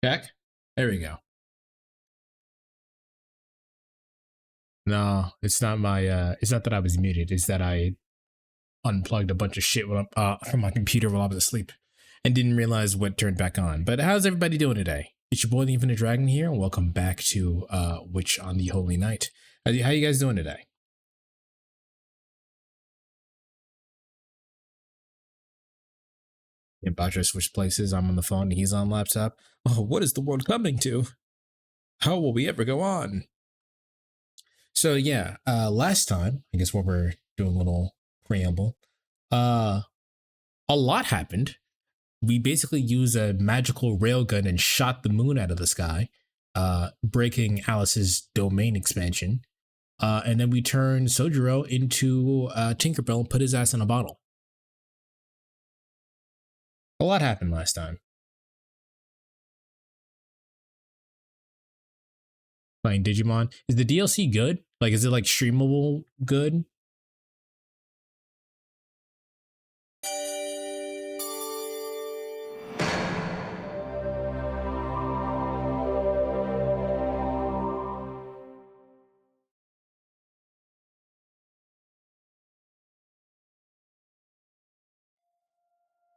Check. There we go. No, it's not my it's not that I was muted, it's that I unplugged a bunch of shit from my computer while I was asleep and didn't realize what turned back on. But how's everybody doing today? It's your boy the Infinite Dragon here, and welcome back to Witch on the Holy Night. How you guys doing today? Yeah, Batra switched places. I'm on the phone, he's on laptop. Oh, what is the world coming to? How will we ever go on? So yeah, last time, I guess what we're doing a little preamble. Uh a lot happened. We basically used a magical railgun and shot the moon out of the sky, breaking Alice's domain expansion. And then we turned Soujyuro into Tinkerbell and put his ass in a bottle. A lot happened last time. Playing Digimon. Is the DLC good? Like, is it like streamable good?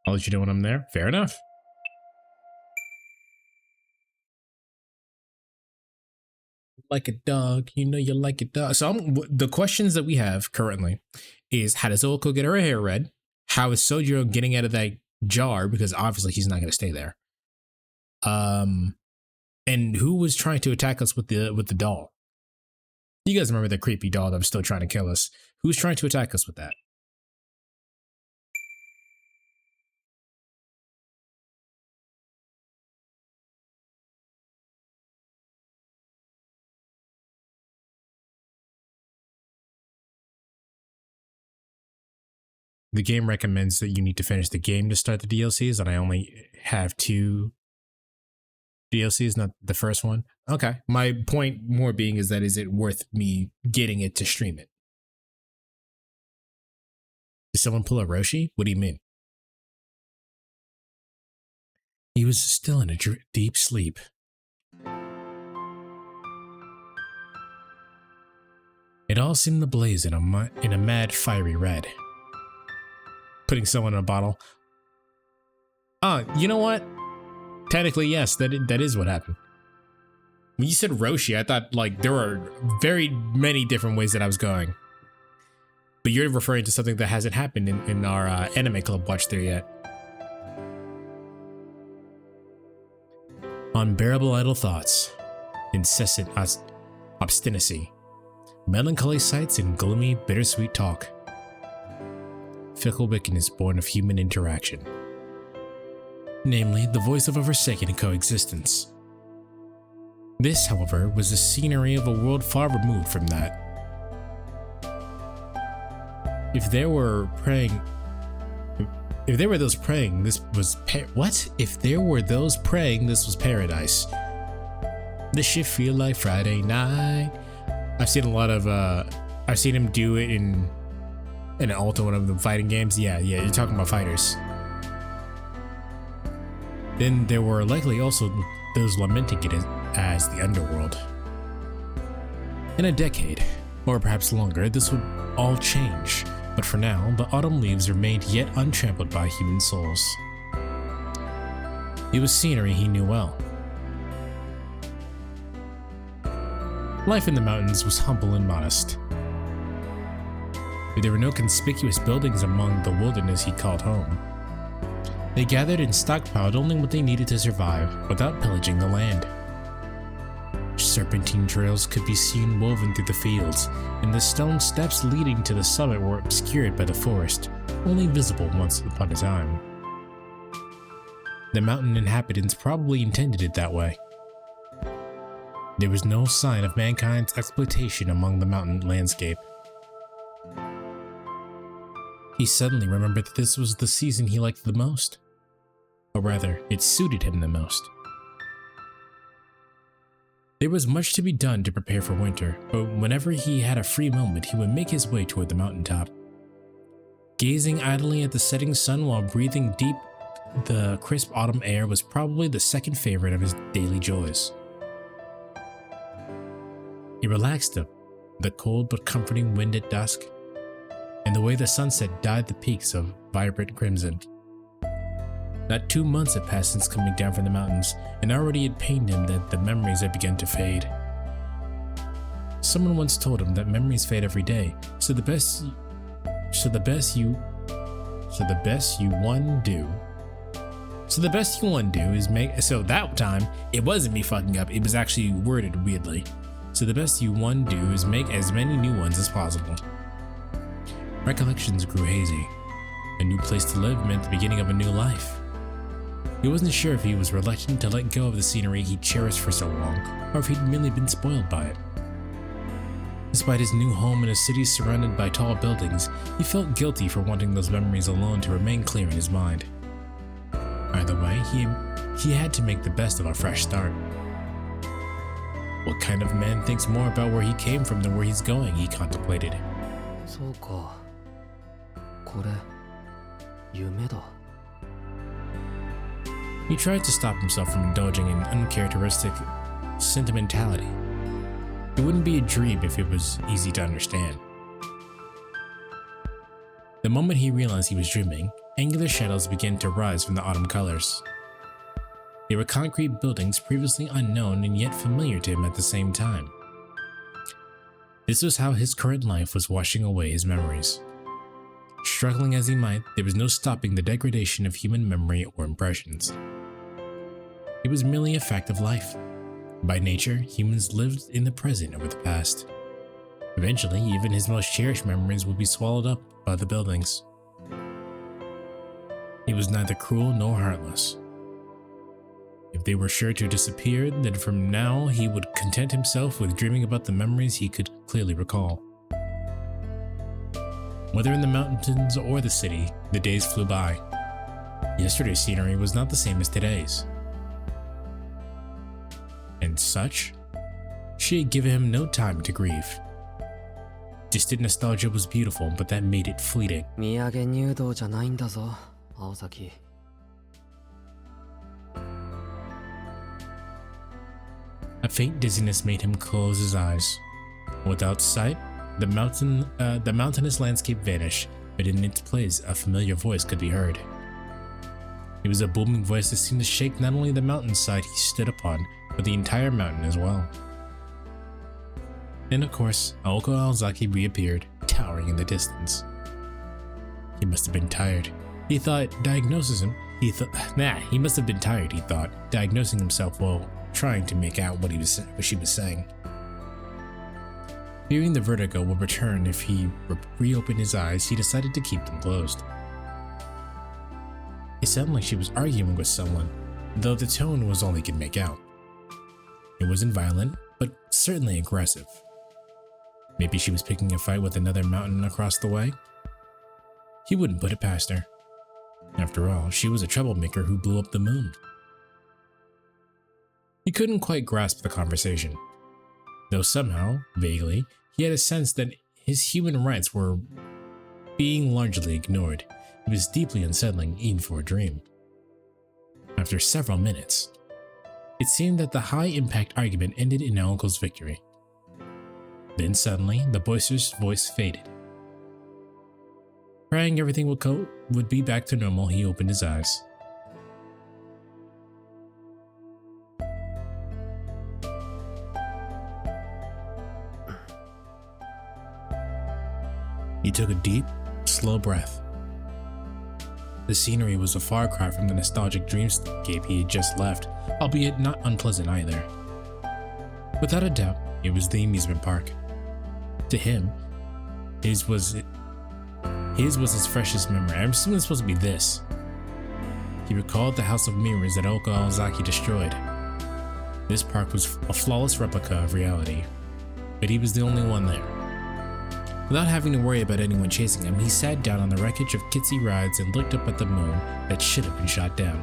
I'll let you know when I'm there. Fair enough. Like a dog, you know you like a dog. So the questions that we have currently is, how does Oko get her hair red? How is Soujyuro getting out of that jar? Because obviously he's not going to stay there. And who was trying to attack us with the doll? You guys remember the creepy doll that was still trying to kill us? Who's trying to attack us with that? The game recommends that you need to finish the game to start the DLCs, and I only have 2 DLCs, not the first one. Okay. My point more being is that, is it worth me getting it to stream it? Did someone pull a Roshi? What do you mean? He was still in a deep sleep. It all seemed ablaze in a mad, fiery red. Putting someone in a bottle. You know what? Technically, yes, that is what happened. When you said Roshi, I thought like there were very many different ways that I was going. But you're referring to something that hasn't happened in our anime club watch there yet. Unbearable idle thoughts, incessant obstinacy, melancholy sights and gloomy, bittersweet talk. Fickle wickedness born of human interaction. Namely, the voice of a forsaken coexistence. This, however, was the scenery of a world far removed from that. If there were those praying, this was what? If there were those praying, this was paradise. This should feel like Friday night. I've seen a lot of I've seen him do it in Alto, one of the fighting games. Yeah, you're talking about fighters. Then there were likely also those lamenting it as the underworld. In a decade, or perhaps longer, this would all change. But for now, the autumn leaves remained yet untrampled by human souls. It was scenery he knew well. Life in the mountains was humble and modest. There were no conspicuous buildings among the wilderness he called home. They gathered and stockpiled only what they needed to survive, without pillaging the land. Serpentine trails could be seen woven through the fields, and the stone steps leading to the summit were obscured by the forest, only visible once upon a time. The mountain inhabitants probably intended it that way. There was no sign of mankind's exploitation among the mountain landscape. He suddenly remembered that this was the season he liked the most. Or rather, it suited him the most. There was much to be done to prepare for winter, but whenever he had a free moment, he would make his way toward the mountaintop. Gazing idly at the setting sun while breathing deep the crisp autumn air was probably the second favorite of his daily joys. He relaxed up the cold but comforting wind at dusk, and the way the sunset dyed the peaks of vibrant crimson. Not 2 months had passed since coming down from the mountains, and already it pained him that the memories had begun to fade. Someone once told him that memories fade every day, so the best you want to do is make. So that time, it wasn't me fucking up, it was actually worded weirdly. So the best you want to do is make as many new ones as possible. Recollections grew hazy. A new place to live meant the beginning of a new life. He wasn't sure if he was reluctant to let go of the scenery he cherished for so long, or if he'd merely been spoiled by it. Despite his new home in a city surrounded by tall buildings, he felt guilty for wanting those memories alone to remain clear in his mind. Either way, he had to make the best of a fresh start. What kind of man thinks more about where he came from than where he's going, he contemplated. そうか。これ、夢だ。 He tried to stop himself from indulging in uncharacteristic sentimentality. It wouldn't be a dream if it was easy to understand. The moment he realized he was dreaming, angular shadows began to rise from the autumn colors. They were concrete buildings previously unknown and yet familiar to him at the same time. This was how his current life was washing away his memories. Struggling as he might, there was no stopping the degradation of human memory or impressions. It was merely a fact of life. By nature, humans lived in the present over the past. Eventually, even his most cherished memories would be swallowed up by the buildings. He was neither cruel nor heartless. If they were sure to disappear, then from now he would content himself with dreaming about the memories he could clearly recall. Whether in the mountains or the city, the days flew by. Yesterday's scenery was not the same as today's. And such, she had given him no time to grieve. Distant nostalgia was beautiful, but that made it fleeting. 土産入道じゃないんだぞ、青崎。 A faint dizziness made him close his eyes. Without sight, the mountainous landscape vanished, but in its place, a familiar voice could be heard. It was a booming voice that seemed to shake not only the mountainside he stood upon, but the entire mountain as well. And of course, Aoko Aozaki reappeared, towering in the distance. He must have been tired. He must have been tired, he thought, diagnosing himself while trying to make out what she was saying. Fearing the vertigo would return if he reopened his eyes, he decided to keep them closed. It sounded like she was arguing with someone, though the tone was all he could make out. It wasn't violent, but certainly aggressive. Maybe she was picking a fight with another mountain across the way? He wouldn't put it past her. After all, she was a troublemaker who blew up the moon. He couldn't quite grasp the conversation, though somehow, vaguely, he had a sense that his human rights were being largely ignored. It was deeply unsettling even for a dream. After several minutes, it seemed that the high-impact argument ended in Naoko's victory. Then suddenly, the boisterous voice faded. Praying everything would be back to normal, he opened his eyes. He took a deep, slow breath. The scenery was a far cry from the nostalgic dreamscape he had just left, albeit not unpleasant either. Without a doubt, it was the amusement park. To him, his was his freshest memory. I'm assuming it's supposed to be this. He recalled the house of mirrors that Aoko Aozaki destroyed. This park was a flawless replica of reality, but he was the only one there. Without having to worry about anyone chasing him, he sat down on the wreckage of Kitsy rides and looked up at the moon that should have been shot down.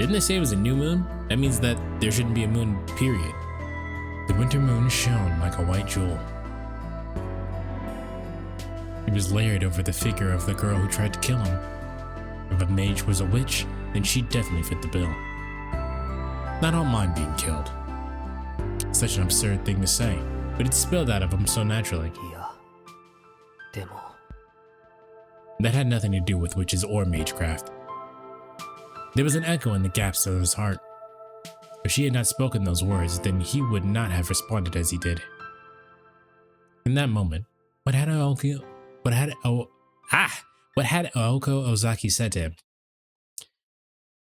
Didn't they say it was a new moon? That means that there shouldn't be a moon, period. The winter moon shone like a white jewel. It was layered over the figure of the girl who tried to kill him. If a mage was a witch, then she definitely fit the bill. I don't mind being killed. Such an absurd thing to say, but it spilled out of him so naturally. いやでも That had nothing to do with witches or magecraft. There was an echo in the gaps of his heart. If she had not spoken those words, then he would not have responded as he did. In that moment, what had Aoko Ozaki said to him?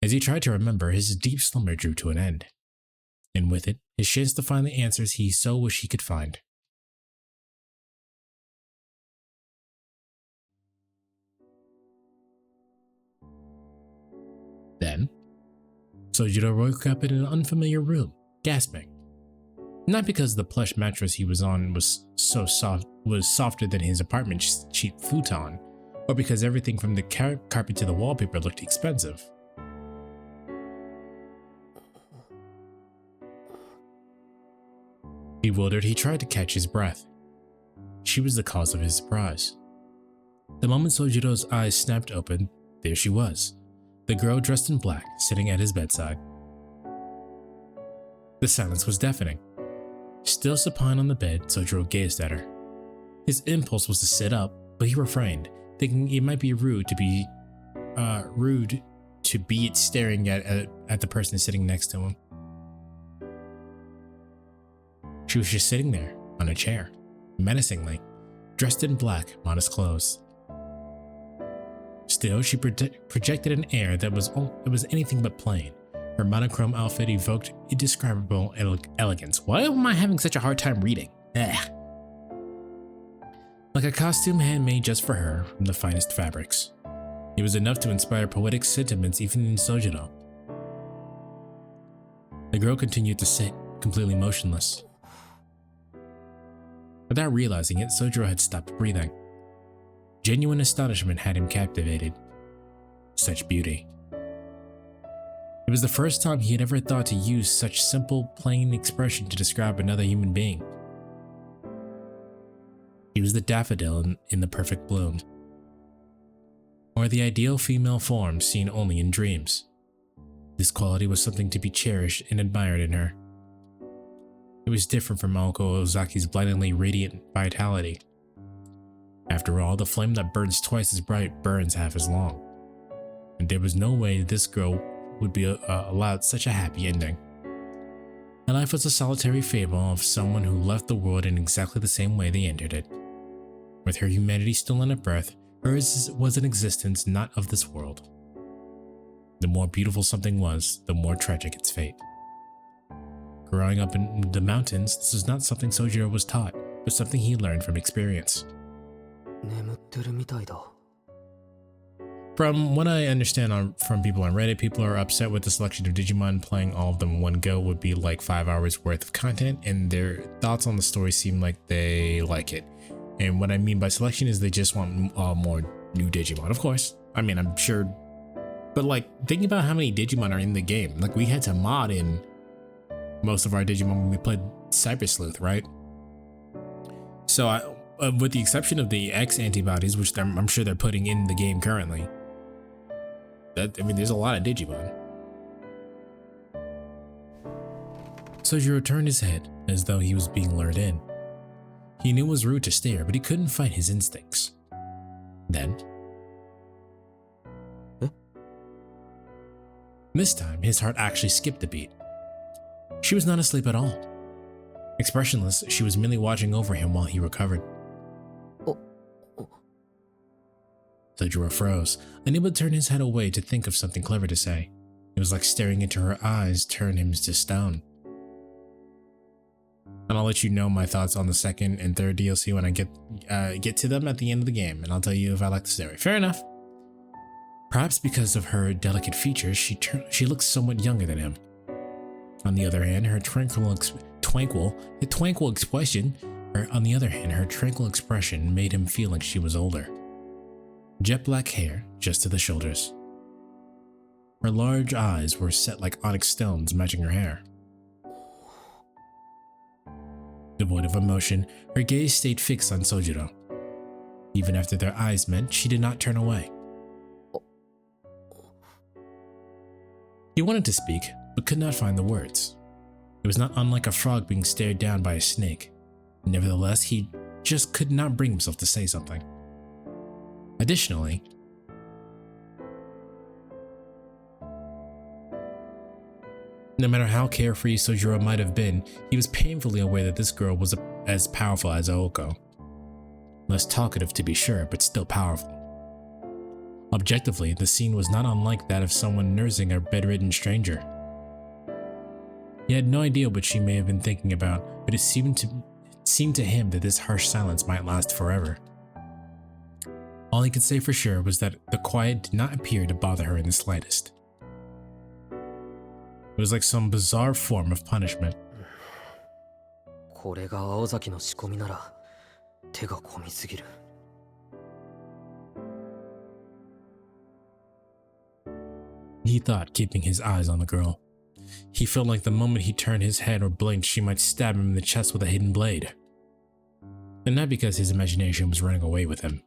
As he tried to remember, his deep slumber drew to an end, and with it, his chance to find the answers he so wished he could find. Then, Soujyuro woke up in an unfamiliar room, gasping. Not because the plush mattress he was on was softer than his apartment's cheap futon, or because everything from the carpet to the wallpaper looked expensive. Bewildered, he tried to catch his breath. She was the cause of his surprise. The moment Soujyuro's eyes snapped open, there she was, the girl dressed in black, sitting at his bedside. The silence was deafening. Still supine on the bed, Soujyuro gazed at her. His impulse was to sit up, but he refrained, thinking it might be rude to be staring at the person sitting next to him. She was just sitting there, on a chair, menacingly, dressed in black, modest clothes. Still, she projected an air that was anything but plain. Her monochrome outfit evoked indescribable elegance. Why am I having such a hard time reading? Ugh. Like a costume handmade just for her from the finest fabrics. It was enough to inspire poetic sentiments even in Soujyuro. The girl continued to sit, completely motionless. Without realizing it, Soujyuro had stopped breathing. Genuine astonishment had him captivated. Such beauty. It was the first time he had ever thought to use such simple, plain expression to describe another human being. He was the daffodil in the perfect bloom, or the ideal female form seen only in dreams. This quality was something to be cherished and admired in her. It was different from Aoko Ozaki's blindingly radiant vitality. After all, the flame that burns twice as bright burns half as long, and there was no way this girl would be allowed such a happy ending. Her life was a solitary fable of someone who left the world in exactly the same way they entered it. With her humanity still in her birth, hers was an existence not of this world. The more beautiful something was, the more tragic its fate. Growing up in the mountains, this was not something Soujyuro was taught, but something he learned from experience. 眠ってるみたいだ From what I understand from people on Reddit, people are upset with the selection of Digimon. Playing all of them in one go would be like 5 hours worth of content, and their thoughts on the story seem like they like it. And what I mean by selection is they just want more new Digimon, of course. I mean, I'm sure, but like, think about how many Digimon are in the game. Like, we had to mod in most of our Digimon when we played Cyber Sleuth, right? So, with the exception of the X antibodies, which I'm sure they're putting in the game currently, there's a lot of Digimon. Soujyuro turned his head as though he was being lured in. He knew it was rude to stare, but he couldn't fight his instincts. Then, this time, his heart actually skipped a beat. She was not asleep at all. Expressionless, she was merely watching over him while he recovered. Soujyuro froze, unable to turn his head away to think of something clever to say. It was like staring into her eyes turned him to stone. And I'll let you know my thoughts on the second and third DLC when I get to them at the end of the game, and I'll tell you if I like the story. Fair enough. Perhaps because of her delicate features, she looks somewhat younger than him. On the other hand, her tranquil expression made him feel like she was older. Jet black hair just to the shoulders. Her large eyes were set like onyx stones matching her hair. Devoid of emotion, her gaze stayed fixed on Soujyuro. Even after their eyes met, she did not turn away. He wanted to speak, but could not find the words. It was not unlike a frog being stared down by a snake. Nevertheless, he just could not bring himself to say something. Additionally, no matter how carefree Soujyuro might have been, he was painfully aware that this girl was as powerful as Aoko. Less talkative to be sure, but still powerful. Objectively, the scene was not unlike that of someone nursing a bedridden stranger. He had no idea what she may have been thinking about, but it seemed to him that this harsh silence might last forever. All he could say for sure was that the quiet did not appear to bother her in the slightest. It was like some bizarre form of punishment. これが青崎の仕込みなら手が込みすぎる。He thought, keeping his eyes on the girl. He felt like the moment he turned his head or blinked, she might stab him in the chest with a hidden blade. And not because his imagination was running away with him.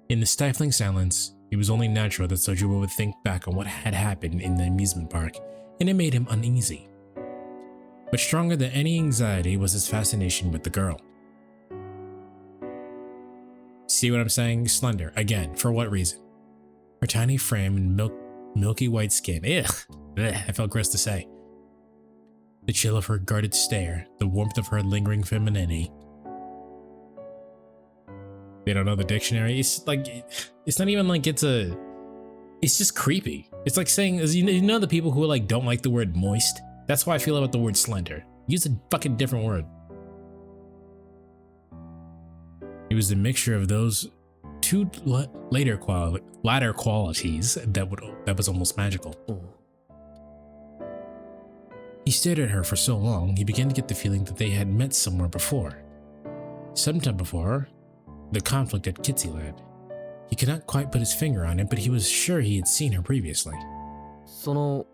In the stifling silence, it was only natural that Soujyuro would think back on what had happened in the amusement park, and it made him uneasy. But stronger than any anxiety was his fascination with the girl. See what I'm saying? Slender, again, for what reason? Her tiny frame and milky white skin. Ugh, I felt gross to say. The chill of her guarded stare, the warmth of her lingering femininity. They don't know the dictionary. It's like, it's not even like it's just creepy. It's like saying, you know the people who like don't like the word moist? That's how I feel about the word slender. Use a fucking different word. It was the mixture of those two latter qualities that was almost magical. He stared at her for so long, he began to get the feeling that they had met somewhere before. Sometime before the conflict at Kitsyland. He could not quite put his finger on it, but he was sure he had seen her previously. その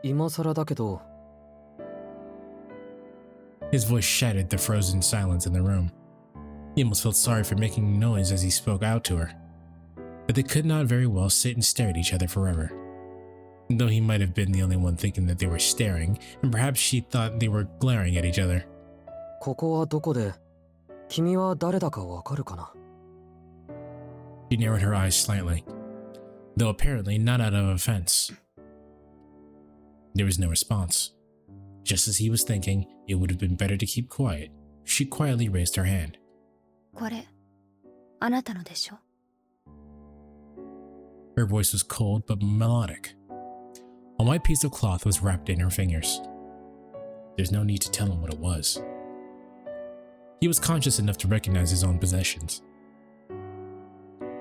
今更だけど His voice shattered the frozen silence in the room. He almost felt sorry for making noise as he spoke out to her. But they could not very well sit and stare at each other forever. Though he might have been the only one thinking that they were staring, and perhaps she thought they were glaring at each other. ここはどこで君は誰だかわかるかな She narrowed her eyes slightly, though apparently not out of offense. There was no response. Just as he was thinking it would have been better to keep quiet, she quietly raised her hand. これ、あなたのでしょ? Her voice was cold but melodic. A white piece of cloth was wrapped in her fingers. There's no need to tell him what it was. He was conscious enough to recognize his own possessions.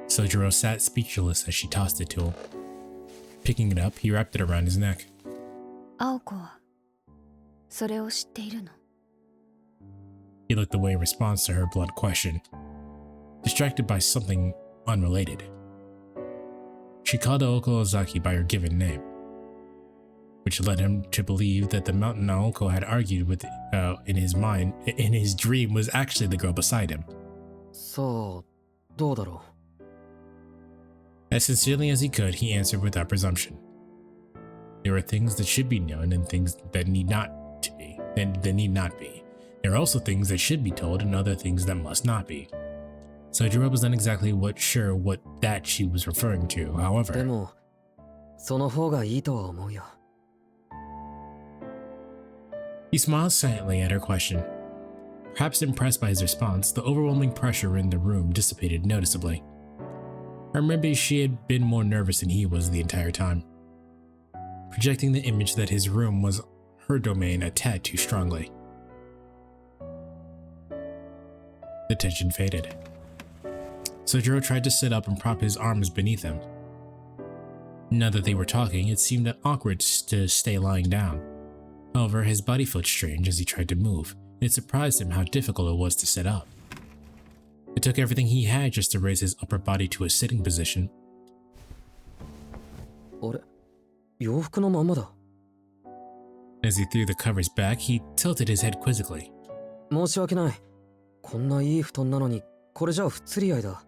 Soujyuro sat speechless as she tossed it to him. Picking it up, he wrapped it around his neck. 青子はそれを知っているの? He looked away in response to her blunt question, distracted by something unrelated. She called Aoko Ozaki by her given name, which led him to believe that the mountain Aoko had argued with in his dream was actually the girl beside him. さあどうだろう As sincerely as he could, he answered without presumption. There are things that should be known and things that need not to be, and that need not be. There are also things that should be told and other things that must not be. Soujyuro was not exactly sure what that she was referring to, で however. もその方がいいとは思うよ He smiled silently at her question. Perhaps impressed by his response, the overwhelming pressure in the room dissipated noticeably. Or maybe she had been more nervous than he was the entire time, projecting the image that his room was her domain a tad too strongly. The tension faded. Soujyuro tried to sit up and prop his arms beneath him. Now that they were talking, it seemed awkward to stay lying down. However, his body felt strange as he tried to move, and it surprised him how difficult it was to sit up. It took everything he had just to raise his upper body to a sitting position. あれ洋服のままだ As he threw the covers back, he tilted his head quizzically. 申し訳ないこんないい布団なのにこれじゃあ不釣り合いだ。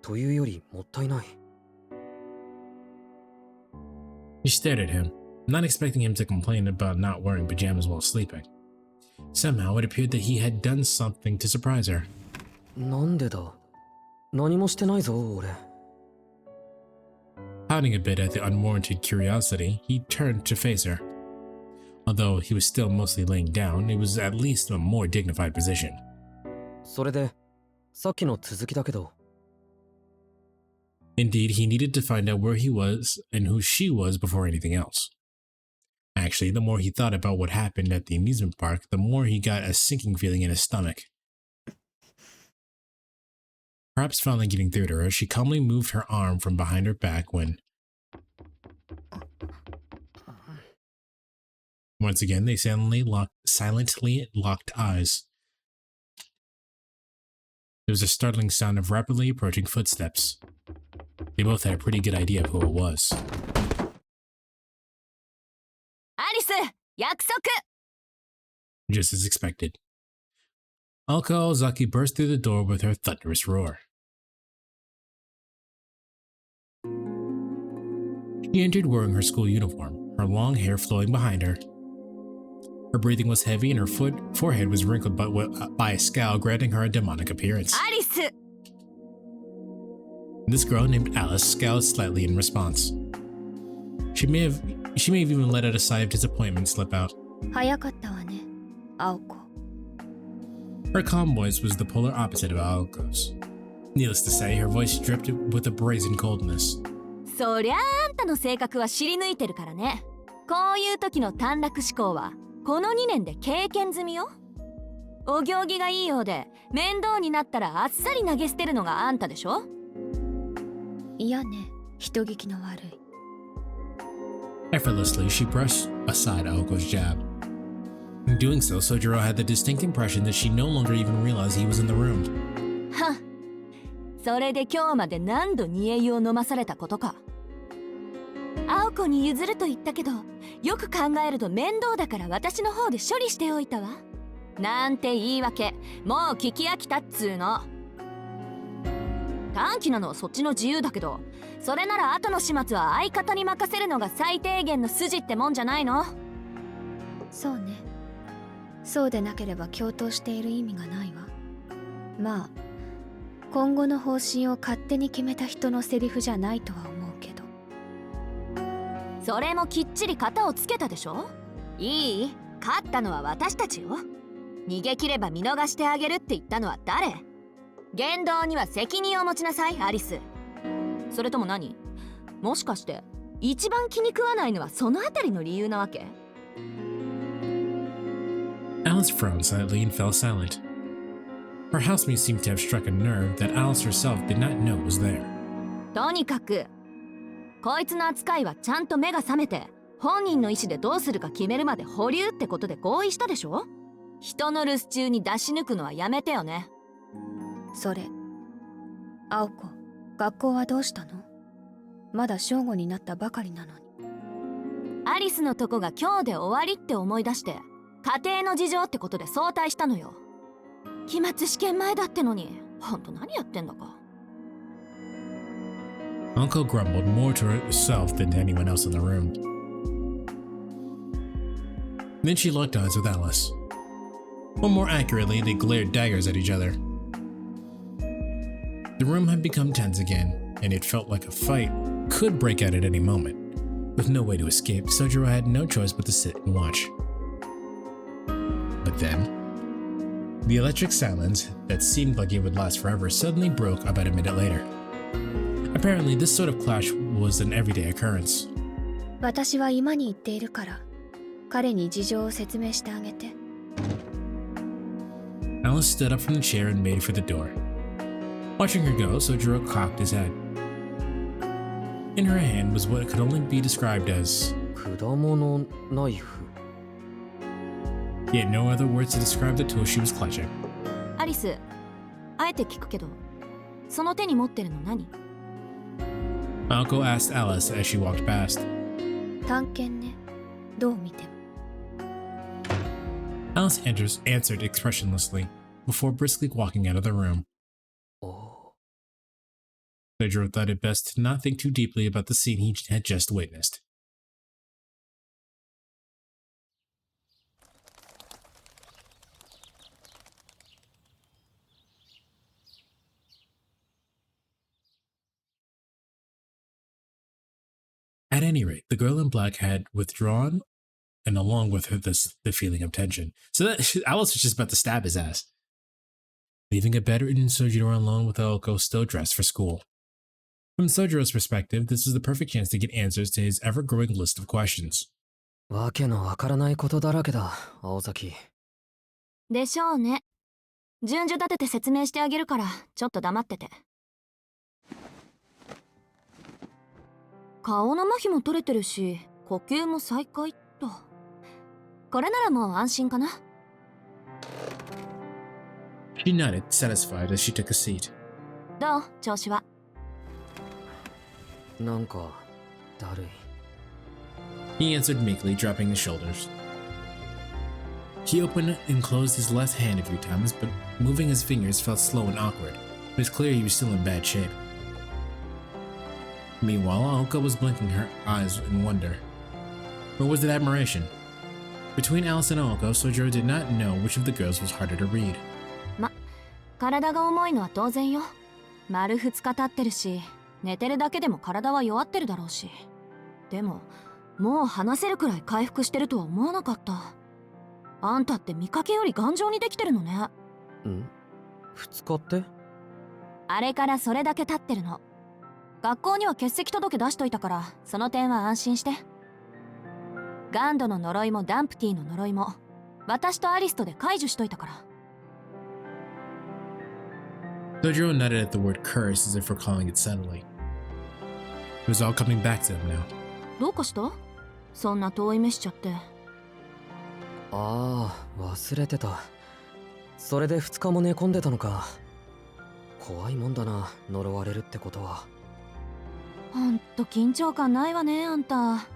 というよりもったいない。She stared at him, not expecting him to complain about not wearing pajamas while sleeping. Somehow it appeared that he had done something to surprise her. なんでだ。何もしてないぞ、俺。Pouting a bit at the unwarranted curiosity, he turned to face her. Although he was still mostly laying down, it was at least a more dignified position. それで、さっきの続きだけど。Indeed, he needed to find out where he was and who she was before anything else. Actually, the more he thought about what happened at the amusement park, the more he got a sinking feeling in his stomach. Perhaps finally getting through to her, she calmly moved her arm from behind her back when... Once again, they silently locked eyes. There was a startling sound of rapidly approaching footsteps. They both had a pretty good idea of who it was. アリス、約束。 Just as expected. Alka Ozaki burst through the door with her thunderous roar. She entered wearing her school uniform, her long hair flowing behind her. Her breathing was heavy and her forehead was wrinkled by a scowl granting her a demonic appearance. アリス。 This girl named Alice scowled slightly in response. She may have even let out a sigh of disappointment slip out. 早かったわね、青子。 Her calm voice was the polar opposite of Aoko's. Needless to say, her voice dripped with a brazen coldness. そりゃあんたの性格は知り抜いてるからね。こういう時の短絡思考はこの2年で経験済みよ。お行儀がいいようで面倒になったらあっさり投げ捨てるのがあんたでしょ。いやね、人聞きの悪い。Effortlessly, she brushed aside Aoko's jab. In doing so, Soujyuro had the distinct impression that she no longer even realized he was in the room. はっ、それで今日まで何度煮え湯を飲まされたことか。青子に譲ると言ったけど、よく考えると面倒だから私の方で処理しておいたわ。なんて言い訳、もう聞き飽きたっつーの。短気なのはそっちの自由だけど、それなら後の始末は相方に任せるのが最低限の筋ってもんじゃないの。そうね。そうでなければ共闘している意味がないわ。まあ、今後の方針を勝手に決めた人のセリフじゃないとは思うけど。それもきっちり型をつけたでしょ。いい？勝ったのは私たちよ。逃げ切れば見逃してあげるって言ったのは誰？言動には責任を持ちなさい、アリス。それとも何？もしかして一番気に食わないのはそのあたりの理由なわけ？ Alice frowned slightly and fell silent. Her housemate seemed to have struck a nerve that Alice herself did not know was there. とにかくこいつの扱いはちゃんと目が覚めて本人の意思でどうするか決めるまで保留ってことで合意したでしょ。人の留守中に出し抜くのはやめてよね。それ、青子、学校はどうしたの？まだ正午になったばかりなのに。アリスのとこが今日で終わりって思い出して家庭の事情ってことで早退したのよ。期末試験前だってのに、ほんと何やってんだか。Uncle grumbled more to herself than to anyone else in the room. Then she locked eyes with Alice. Or more accurately, they glared daggers at each other. The room had become tense again, and it felt like a fight could break out at any moment. With no way to escape, Soujyuro had no choice but to sit and watch. But then, the electric silence that seemed like it would last forever suddenly broke about a minute later. Apparently, this sort of clash was an everyday occurrence. 私は今に行っているから、彼に事情を説明してあげて。Alice stood up from the chair and made for the door. Watching her go, Soujyuro cocked his head. In her hand was what could only be described as 果物ナイフ。 He had no other words to describe the tool she was clutching. アリス、あえて聞くけど、その手に持ってるの何？ Malco asked Alice as she walked past. 探検ね。どう見ても。Alice answered expressionlessly before briskly walking out of the room. お Soujyuro thought it best to not think too deeply about the scene he had just witnessed. At any rate, the girl in black had withdrawn, and along with her, the feeling of tension. So that Alice was just about to stab his ass. Leaving a bedridden Soujyuro alone with Aoko still dressed for school. From Sojuro's perspective, this was the perfect chance to get answers to his ever-growing list of questions. わけのわからないことだらけだ、青崎。でしょうね。順序立てて説明してあげるから、ちょっと黙ってて。顔の麻痺も取れてるし、呼吸も再開っと。これならもう安心かな。She nodded, satisfied as she took a seat. どう？調子は。なんか、だるい。He answered meekly, dropping his shoulders. He opened and closed his left hand a few times, but moving his fingers felt slow and awkward. It was clear he was still in bad shape. Meanwhile, Aoko was blinking her eyes in wonder. Or was it admiration? Between Alice and Aoko, Soujyuro did not know which of the girls was harder to read. 体が重いのは当然よ。丸2日経ってるし、寝てるだけでも体は弱ってるだろうし。でも、もう話せるくらい回復してるとは思わなかった。あんたって見かけより頑丈にできてるのね。ん ?2 日って？あれからそれだけ経ってるの。学校には欠席届出しといたから、その点は安心して。ガンドの呪いもダンプティの呪いも、私とアリスとで解除しといたから。Soujyuro nodded at the word curse as if recalling it suddenly. It was all coming back to him now. どうかした？そんな遠い目しちゃって。ああ、忘れてた。それで2日も寝込んでたのか。怖いもんだな、呪われるってことは。ほんと緊張感ないわね、あんた。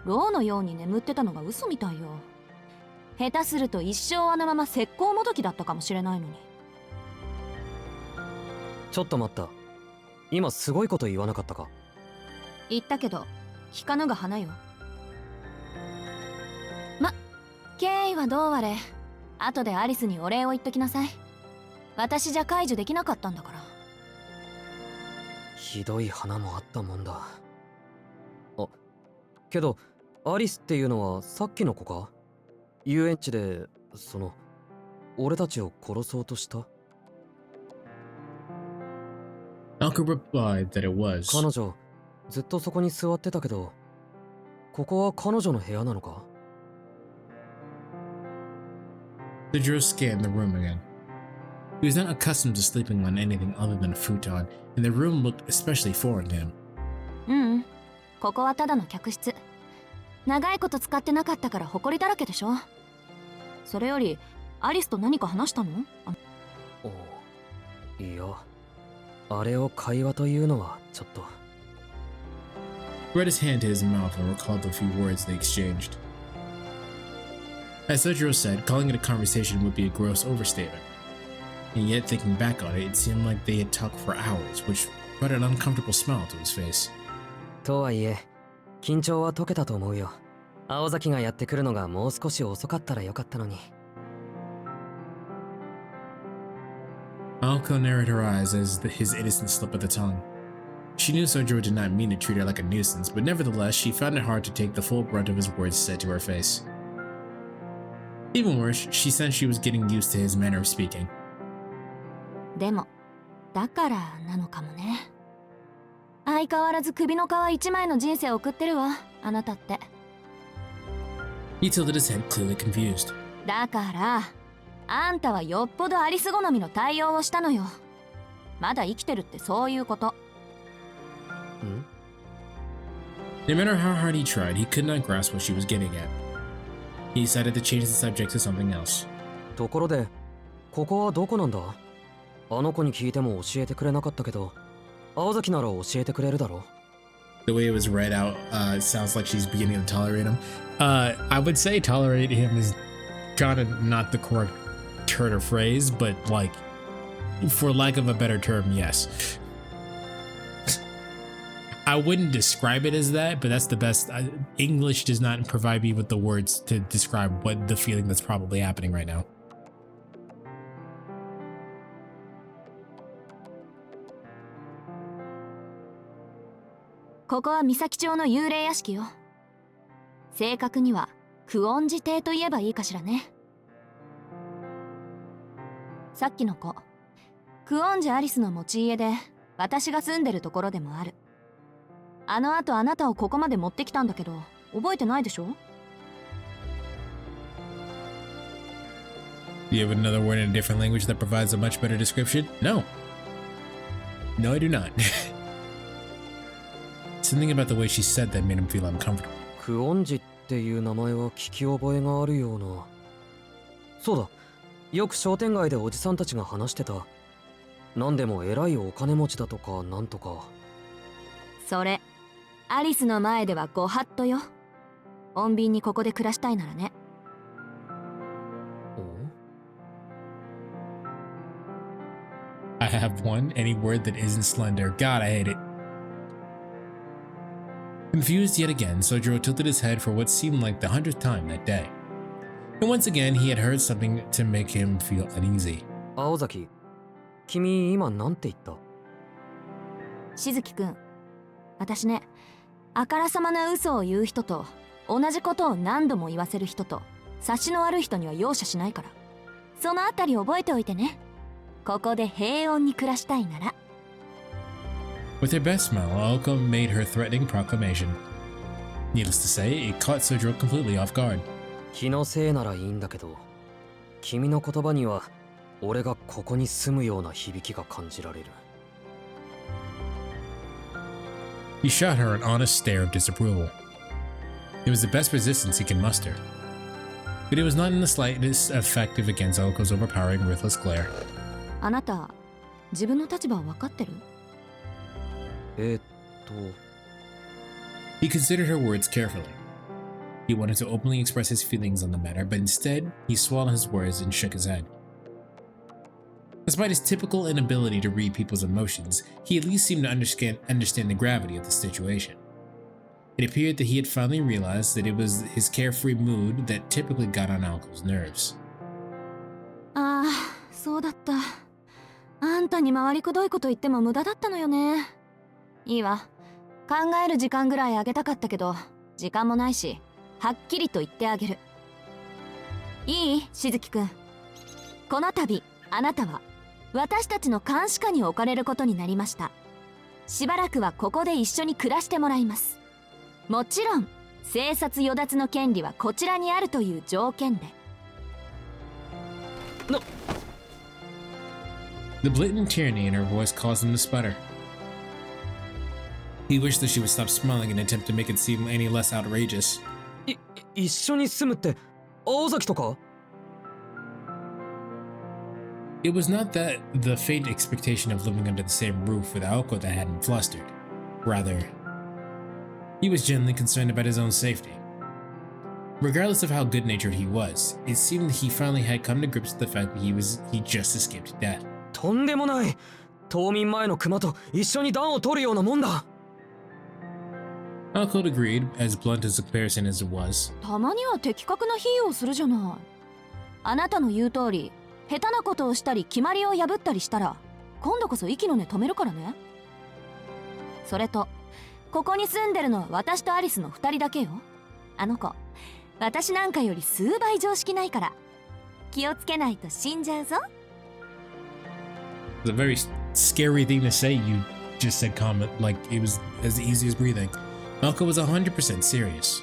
ローのように眠ってたのが嘘みたいよ。下手すると一生あのまま石膏もどきだったかもしれないのに。ちょっと待った。今すごいこと言わなかったか？言ったけど、聞かぬが花よ。経緯はどうあれ、後でアリスにお礼を言っときなさい。私じゃ解除できなかったんだから。ひどい花もあったもんだ。あ、けど、アリスっていうのはさっきの子か？遊園地で、俺たちを殺そうとした？ Alka replied that it was. 彼女、ずっとそこに座ってたけど、ここは彼女の部屋なのか？ Soujyuro scanned the room again. He was not accustomed to sleeping on anything other than a futon, and the room looked especially foreign to him. ここはただの客室。長いこと使ってなかったから埃だらけでしょ。それより、アリスと何か話したの？いや、あれを会話というのはちょっと。He brought his hand to his mouth and recalled the few words they exchanged. As Soujyuro said, calling it a conversation would be a gross overstatement. And yet, thinking back on it, it seemed like they had talked for hours, which brought an uncomfortable smile to his face. とはいえ、緊張は解けたと思うよ。青崎がやってくるのがもう少し遅かったらよかったのに。Aoko narrowed her eyes as his innocent slip of the tongue. She knew Soujyuro did not mean to treat her like a nuisance, but nevertheless, she found it hard to take the full brunt of his words said to her face. Even worse, she sensed she was getting used to his manner of speaking. でも、だからなのかもね。相変わらず首の皮一枚の人生を送ってるわ、あなたって。He tilted his head, clearly confused. だから、あんたはよっぽどアリス好みの対応をしたのよ。まだ生きてるってそういうこと。No matter how hard he tried, he could not grasp what she was getting at. He decided to change the subject to something else. ところで、ここはどこなんだ？あの子に聞いても教えてくれなかったけど、青崎なら教えてくれるだろ？ The way it was read out, it sounds like she's beginning to tolerate him. I would say tolerate him is kind of not the correct turn or phrase, but like for lack of a better term, yes. I wouldn't describe it as that, but that's the best. English does not provide me with the words to describe what the feeling that's probably happening right now.ここは三崎町の幽霊屋敷よ。正確には久遠寺邸と言えばいいかしらね。さっきの子、久遠寺アリスの持ち家で私が住んでるところでもある。あの後あなたをここまで持ってきたんだけど覚えてないでしょ？ Do you have another word in a different language that provides a much better description? No. No, I do not. Something about the way she said that made him feel uncomfortable. 久遠寺っていう名前は聞き覚えがあるような。そうだ、よく商店街でおじさんたちが話してた。何でも偉いお金持ちだとかなんとか。それアリスの前ではご法度よ。穏便にここで暮らしたいならね。I have one, any word that isn't slender. God, I hate it. Confused yet again, Soujyuro tilted his head for what seemed like the 100th time that day. And once again, he had heard something to make him feel uneasy. 青崎、君今なんて言った？しずきくん、私ね、あからさまな嘘を言う人と同じことを何度も言わせる人と察しの悪い人には容赦しないから、そのあたり覚えておいてね。ここで平穏に暮らしたいなら。With her best smile, Aoko made her threatening proclamation. Needless to say, it caught Soujyuro completely off guard. 気のせいならいいんだけど、君の言葉には俺がここに住むような響きが感じられる。He shot her an honest stare of disapproval. It was the best resistance he could muster. But it was not in the slightest effective against Aoko's overpowering, ruthless glare. あなた、自分の立場は分かってる？He considered her words carefully. He wanted to openly express his feelings on the matter, but instead, he swallowed his words and shook his head. Despite his typical inability to read people's emotions, he at least seemed to understand the gravity of the situation. It appeared that he had finally realized that it was his carefree mood that typically got on Aoko's nerves. ああ、そうだった。あんたに回りくどいこと言っても無駄だったのよね。いいわ。考える時間ぐらいあげたかったけど、時間もないし、はっきりと言ってあげる。いい？しずきくん。この度、あなたは私たちの監視下に置かれることになりました。しばらくはここで一緒に暮らしてもらいます。もちろん、生殺与奪の権利はこちらにあるという条件で。The blatant tyranny in her voice caused him to sputter. He wished that she would stop smiling in an attempt to make it seem any less outrageous. 一緒に住むって青崎とか？ It was not that the faint expectation of living under the same roof with Aoko that had him flustered. Rather, he was genuinely concerned about his own safety. Regardless of how good-natured he was, it seemed that he finally had come to grips with the fact that he just escaped death. とんでもない。冬眠前の熊と一緒に暖を取るようなもんだ。Aoko agreed, as blunt as the comparison as it was. たまには的確な比喩をするじゃない。あなたの言う通り、下手なことをしたり決まりを破ったりしたら、今度こそ息の根止めるからね。それと、ここに住んでるのは私とアリスの2人だけよ。あの子、私なんかより数倍常識ないから。気をつけないと死んじゃうぞ。It's a very scary thing to say. You just said comment like it was as easy as breathing. Aoko was 100% serious.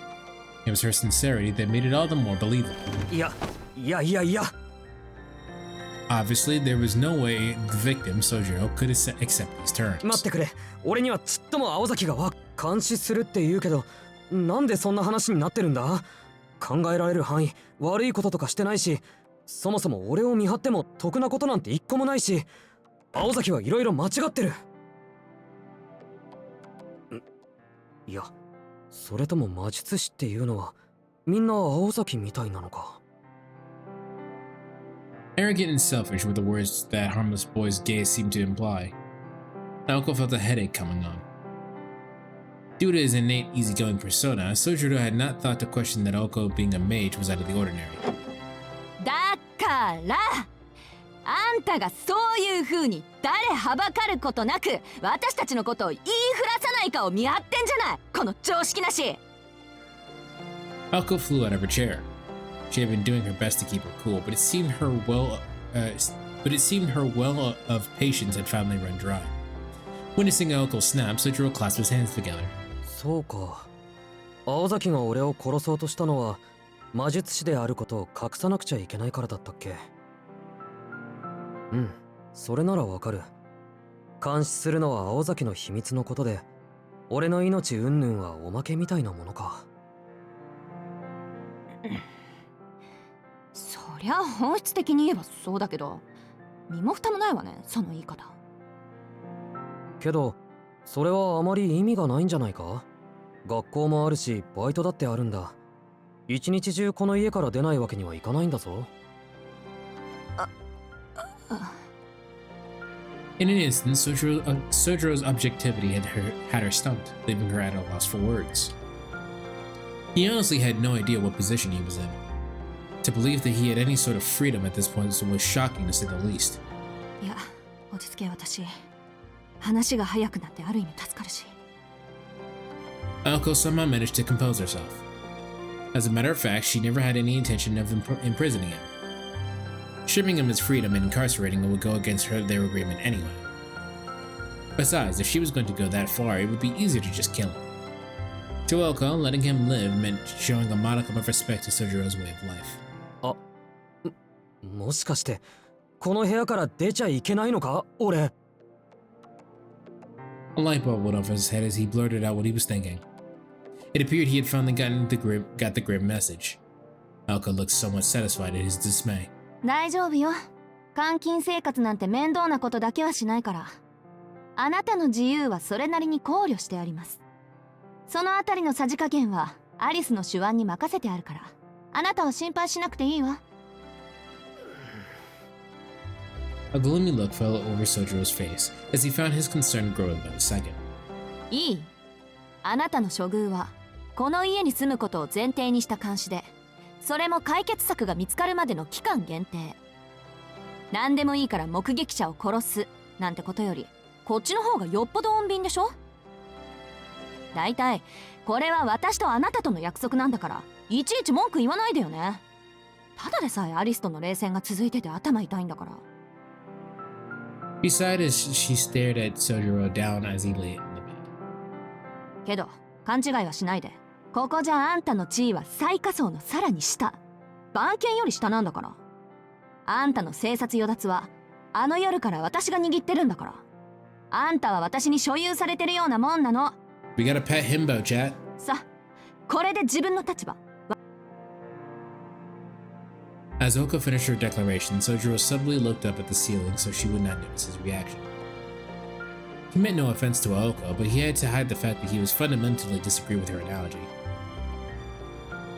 It was her sincerity that made it all the more believable. いや。Obviously, there was no way the victim, Soujyuro, could accept these terms. 待ってくれ。俺にはちっとも青崎が監視するって言うけど、なんでそんな話になってるんだ？考えられる範囲、悪いこととかしてないし、そもそも俺を見張っても得なことなんて一個もないし、青崎はいろいろ間違ってる。いや、それとも魔術師っていうのはみんな青崎みたいなのか。Arrogant and selfish were the words that harmless boy's gaze seemed to imply. Naoko felt a headache coming on. Due to his innate easygoing persona, Soujyuro had not thought to question that Naoko being a mage was out of the ordinary. だからあんたがそういう風に誰はばかることなく私たちのことを言いふらさないかを見張ってんじゃないこの常識なし Naoko flew out of her chair. She had been doing her best to keep her cool, but it seemed her well of patience had finally run dry. Witnessing Naoko snap, Soujyuro clasped his hands together. そうか。青崎が俺を殺そうとしたのは魔術師であることを隠さなくちゃいけないからだったっけ。うん、それならわかる。監視するのは青崎の秘密のことで、俺の命云々はおまけみたいなものか。そりゃ本質的に言えばそうだけど身も蓋もないわねその言い方。けどそれはあまり意味がないんじゃないか。学校もあるしバイトだってあるんだ。一日中この家から出ないわけにはいかないんだぞ。In an instant, Sojuro's objectivity had her stumped, leaving her at a loss for words. He honestly had no idea what position he was in. To believe that he had any sort of freedom at this point was shocking to say the least. いや、落ち着け私。話が早くなってある意味助かるし。Naoko somehow managed to compose herself. As a matter of fact, she never had any intention of imprisoning him. Stripping him his freedom and incarcerating him would go against their agreement anyway. Besides, if she was going to go that far, it would be easier to just kill him. To Naoko, letting him live meant showing a modicum of respect to Sojuro's way of life. もしかしてこの部屋から出ちゃいけないのか俺。A light bulb went off his head as he blurted out what he was thinking. It appeared he had finally got the grim message. Naoko looked somewhat satisfied at his dismay. 大丈夫よ。監禁生活なんて面倒なことだけはしないから。あなたの自由はそれなりに考慮してあります。そのあたりのさじ加減はアリスの手腕に任せてあるから。あなたは心配しなくていいわ。A gloomy look fell over Sojuro's face as he found his concern growing by the second. いい。あなたの処遇はこの家に住むことを前提にした監視で、それも解決策が見つかるまでの期間限定。何でもいいから目撃者を殺すなんてことよりこっちの方がよっぽど穏便でしょ。だいたいこれは私とあなたとの約束なんだからいちいち文句言わないでよね。ただでさえアリスとの冷戦が続いてて頭痛いんだから。She sighed as she stared at Soujyuro down as he lay in the bed. けど勘違いはしないで。ここじゃあんたの地位は最下層のさらに下。番犬より下なんだから。あんたの生殺与奪はあの夜から私が握ってるんだから。あんたは私に所有されてるようなもんなの。We got a pet himbo, chat. さ、これで自分の立場。As Oka finished her declaration, Soujyuro suddenly looked up at the ceiling so she would not notice his reaction. He meant no offense to Aoka, but he had to hide the fact that he was fundamentally disagree with her analogy.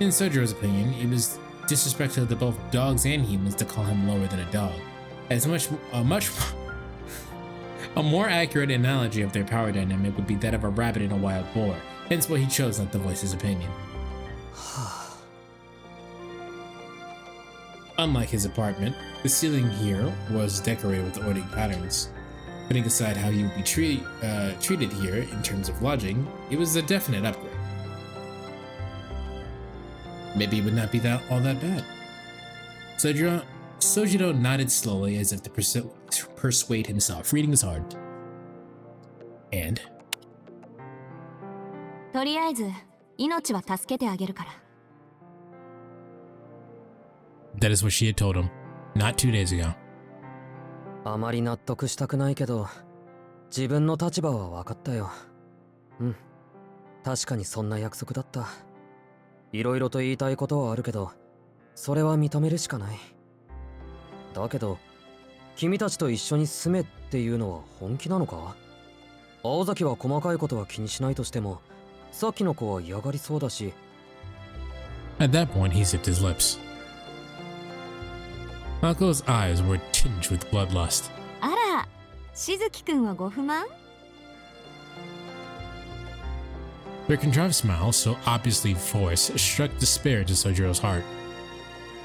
In Sojuro's opinion, it was disrespectful to both dogs and humans to call him lower than a dog. As a more accurate analogy of their power dynamic would be that of a rabbit and a wild boar, hence why he chose not to voice his opinion. Unlike his apartment, the ceiling here was decorated with ornate patterns. Putting aside how he would be treated here in terms of lodging, it was a definite upgrade. Maybe it would not be all that bad. Soujyuro nodded slowly as if to persuade himself, reading his heart. And? とりあえず命は助けてあげるから。That is what she had told him, not 2 days ago. あまり納得したくないけど、自分の立場は分かったよ。うん、確かにそんな約束だった。いろいろと言いたいことはあるけど、それは認めるしかない。だけど、君たちと一緒に住めっていうのは本気なのか？青崎は細かいことは気にしないとしても、さっきの子は嫌がりそうだし。At that point, he zipped his lips. Aoko's eyes were tinged with bloodlust. あら、しずきくんはご不満？ Their contrived smile, so obviously forced, struck despair to Sojuro's heart.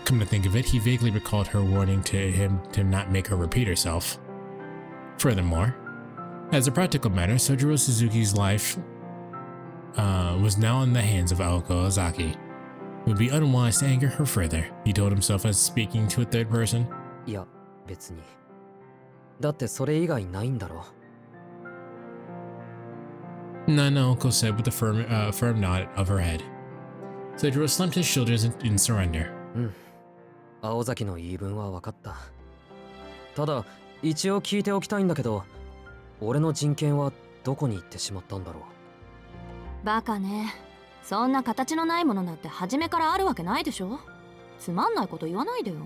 Come to think of it, he vaguely recalled her warning to him to not make her repeat herself. Furthermore, as a practical matter, Soujyuro Suzuki's life was now in the hands of Aoko Ozaki. It would be unwise to anger her further, he told himself as speaking to a third person. いや、別に。だってそれ以外ないんだろ。No, Aoko said with a firm nod of her head. Soujyuro slumped his shoulders in surrender. 青崎の言い分は分かった。ただ、一応聞いておきたいんだけど、俺の人権はどこに行ってしまったんだろう。バカね。そんな形のないものなんて初めからあるわけないでしょ。つまんないこと言わないでよ。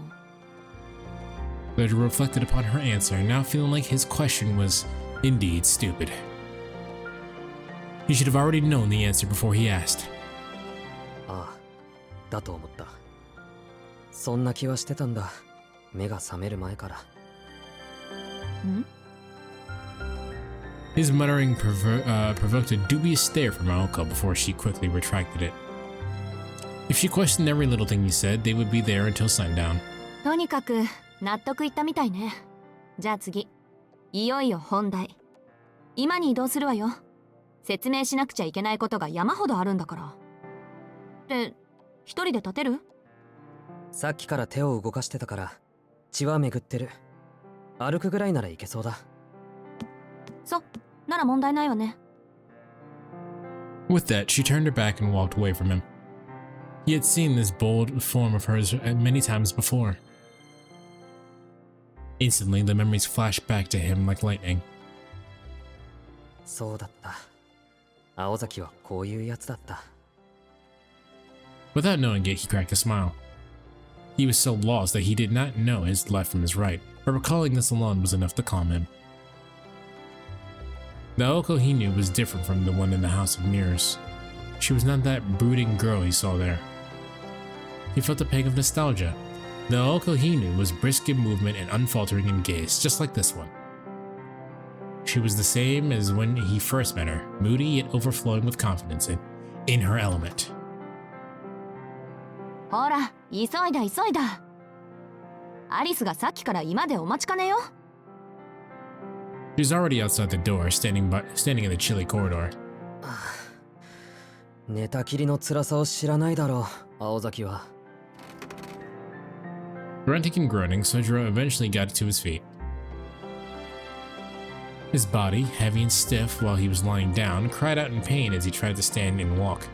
Soujyuro reflected upon her answer, now feeling like his question was indeed stupid. He should have already known the answer before he asked. ああ、だと思った。そんな気はしてたんだ。目が覚める前から。ん？ His muttering provoked a dubious stare from Aoko before she quickly retracted it. If she questioned every little thing he said, they would be there until sundown. とにかく納得いったみたいね。じゃあ次。いよいよ本題。今に移動するわよ。説明しなくちゃいけないことが山ほどあるんだから。って一人で立てる？さっきから手を動かしてたから血は巡ってる。歩くぐらいならいけそうだ。なら問題ないわね。With that, she turned her back and walked away from him. He had seen this bold form of hers many times before. Instantly, the memories flashed back to him like lightning. そうだった。青崎はこういうやつだった。Without knowing it, he cracked a smile. He was so lost that he did not know his left from his right, but recalling this alone was enough to calm him. The Aoko he knew was different from the one in the House of Mirrors. She was not that brooding girl he saw there. He felt a pang of nostalgia. The Aoko he knew was brisk in movement and unfaltering in gaze, just like this one. She was the same as when he first met her, moody yet overflowing with confidence in her element. ほら、急いだ急いだ。アリスがさっきから居間でお待ちかねよ。She was already outside the door, standing in the chilly corridor. 寝たきりの辛さを知らないだろう、青崎は。Grunting and groaning, Soujyuro eventually got to his feet. His body, heavy and stiff while he was lying down, cried out in pain as he tried to stand and walk.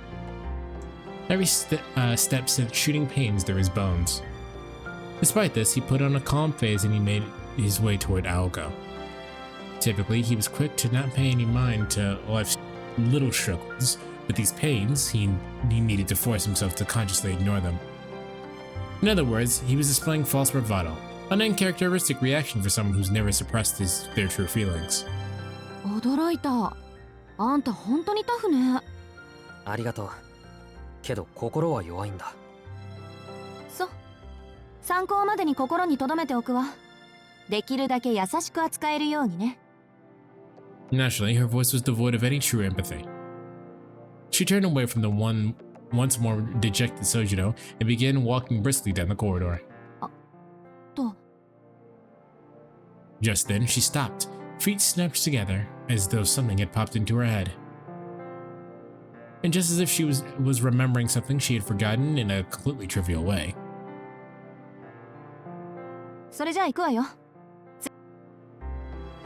Every step sent shooting pains through his bones. Despite this, he put on a calm face and he made his way toward Aoko. Typically, he was quick to not pay any mind to life's little struggles, but these pains, he needed to force himself to consciously ignore them. In other words, he was displaying false bravado, an uncharacteristic reaction for someone who's never suppressed their true feelings. 驚いた。あんた本当にタフね。ありがとう。けど心は弱いんだ。参考までに心に留めておくわ。できるだけ優しく扱えるようにね。Naturally, her voice was devoid of any true empathy. She turned away from the once more dejected Soujyuro and began walking briskly down the corridor. と。 Just then, she stopped, feet snatched together, as though something had popped into her head. And just as if she was remembering something she had forgotten in a completely trivial way. それじゃあ行くわよ。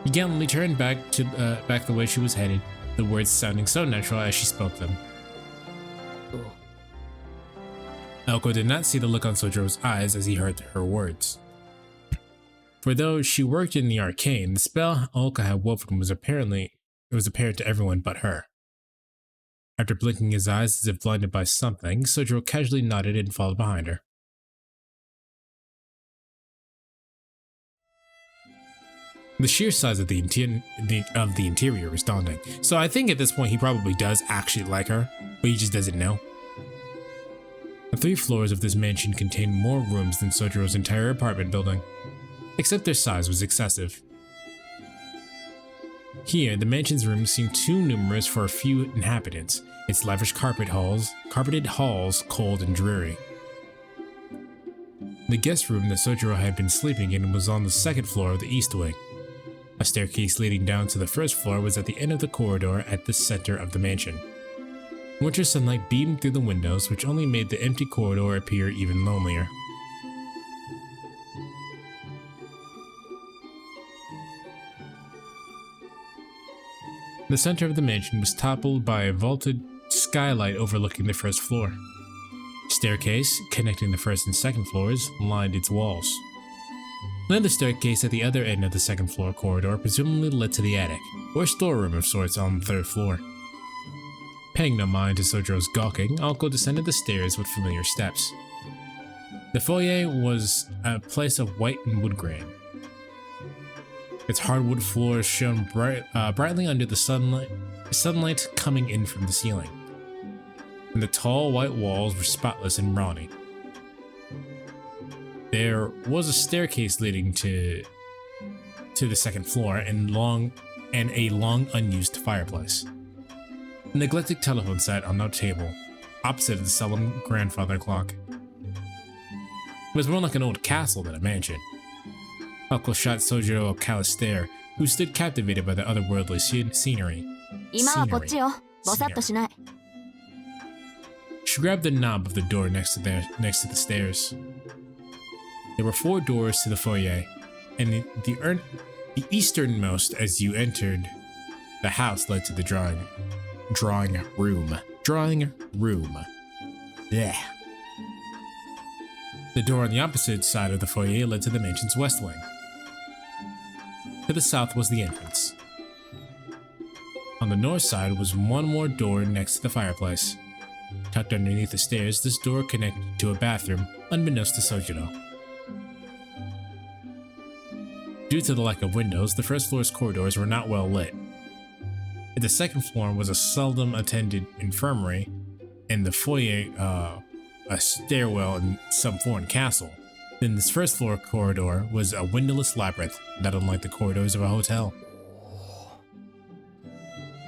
He gallantly turned back the way she was headed, the words sounding so natural as she spoke them. Aoko did not see the look on Sojuro's eyes as he heard her words. For though she worked in the arcane, the spell Aoko had woven was apparent to everyone but her. After blinking his eyes as if blinded by something, Soujyuro casually nodded and followed behind her. The sheer size of the interior was daunting, so I think at this point he probably does actually like her, but he just doesn't know. The 3 floors of this mansion contained more rooms than Sojuro's entire apartment building, except their size was excessive. Here, the mansion's rooms seemed too numerous for a few inhabitants, its lavish carpeted halls cold and dreary. The guest room that Soujyuro had been sleeping in was on the 2nd floor of the east wing. A staircase leading down to the 1st floor was at the end of the corridor at the center of the mansion. Winter sunlight beamed through the windows, which only made the empty corridor appear even lonelier. The center of the mansion was toppled by a vaulted skylight overlooking the 1st floor. Staircase, connecting the 1st and 2nd floors, lined its walls. Another staircase at the other end of the 2nd floor corridor presumably led to the attic, or storeroom of sorts on the 3rd floor. Paying no mind to Sojuro's gawking, Alko descended the stairs with familiar steps. The foyer was a place of white and wood grain. Its hardwood floors shone brightly under the sunlight coming in from the ceiling, and the tall white walls were spotless and brawny. There was a staircase leading to the 2nd floor and a long unused fireplace. A neglected telephone sat on the table, opposite of the solemn grandfather clock. It was more like an old castle than a mansion. Alko shot Soujyuro a callous stare, who stood captivated by the otherworldly scenery. She grabbed the knob of the door next to the stairs. There were 4 doors to the foyer, and the easternmost as you entered the house led to the drawing room. Yeah. The door on the opposite side of the foyer led to the mansion's west wing. To the south was the entrance. On the north side was one more door next to the fireplace. Tucked underneath the stairs, this door connected to a bathroom, unbeknownst to Soujyuro. Due to the lack of windows, the 1st floor's corridors were not well lit. At the 2nd floor was a seldom attended infirmary, and the foyer, a stairwell in some foreign castle. Then this 1st floor corridor was a windowless labyrinth, not unlike the corridors of a hotel.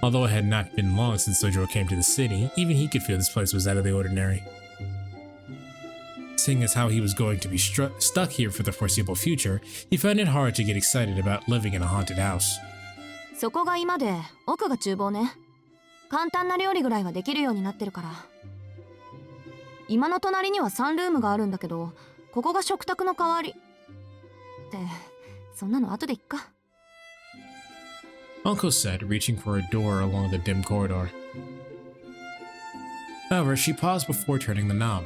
Although it had not been long since Soujyuro came to the city, even he could feel this place was out of the ordinary. Seeing as how he was going to be stuck here for the foreseeable future, he found it hard to get excited about living in a haunted house. そこが今で奥が厨房ね。簡単な料理ぐらいはできるようになってるから。今の隣にはサンルームがあるんだけど、ここが食卓の代わり。ってそんなの後でいっか。Uncle said, reaching for a door along the dim corridor. However, she paused before turning the knob.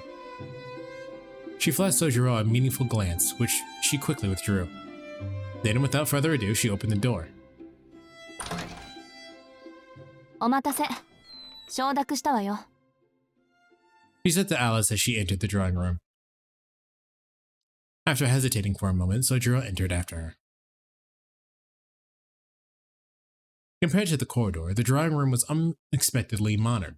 She flashed Soujyuro a meaningful glance, which she quickly withdrew. Then, without further ado, she opened the door. お待たせ。承諾したわよ。She said to Alice as she entered the drawing room. After hesitating for a moment, Soujyuro entered after her. Compared to the corridor, the drawing room was unexpectedly modern.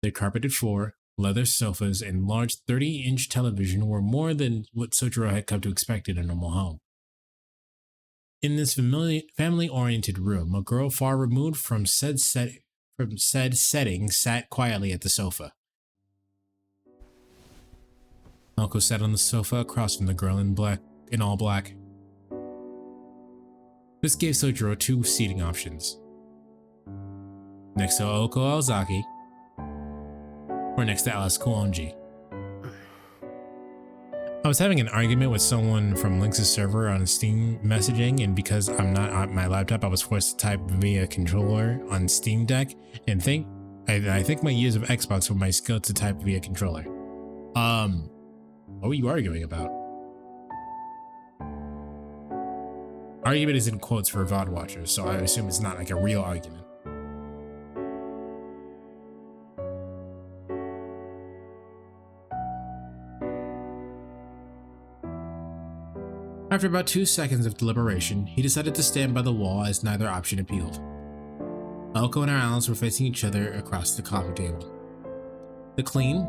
The carpeted floor, leather sofas, and large 30-inch television were more than what Soujyuro had come to expect in a normal home. In this family-oriented room, a girl far removed from said setting sat quietly at the sofa. Alko sat on the sofa across from the girl in all black. This gave Soujyuro 2 seating options. Next to Oko Aozaki, or next to Alice Kuonji. I was having an argument with someone from Lynx's server on Steam messaging, and because I'm not on my laptop, I was forced to type via controller on Steam Deck, and I think my years of Xbox were my skill to type via controller. What were you arguing about? Argument is in quotes for VOD watchers, so I assume it's not like a real argument. After about 2 seconds of deliberation, he decided to stand by the wall as neither option appealed. Elko and Alice were facing each other across the coffee table. The clean,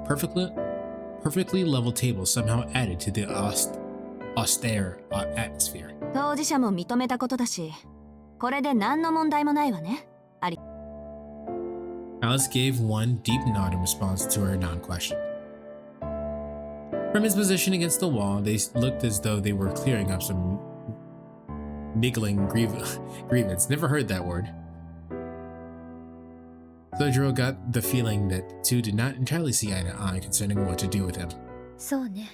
perfectly level table somehow added to the austere atmosphere. 当事者も認めたことだし、これで何の問題もないわね。Alice gave one deep nod in response to her non-question. From his position against the wall, they looked as though they were clearing up some niggling grievance. Never heard that word. Soujyuro got the feeling that the two did not entirely see eye to eye concerning what to do with him. そうね。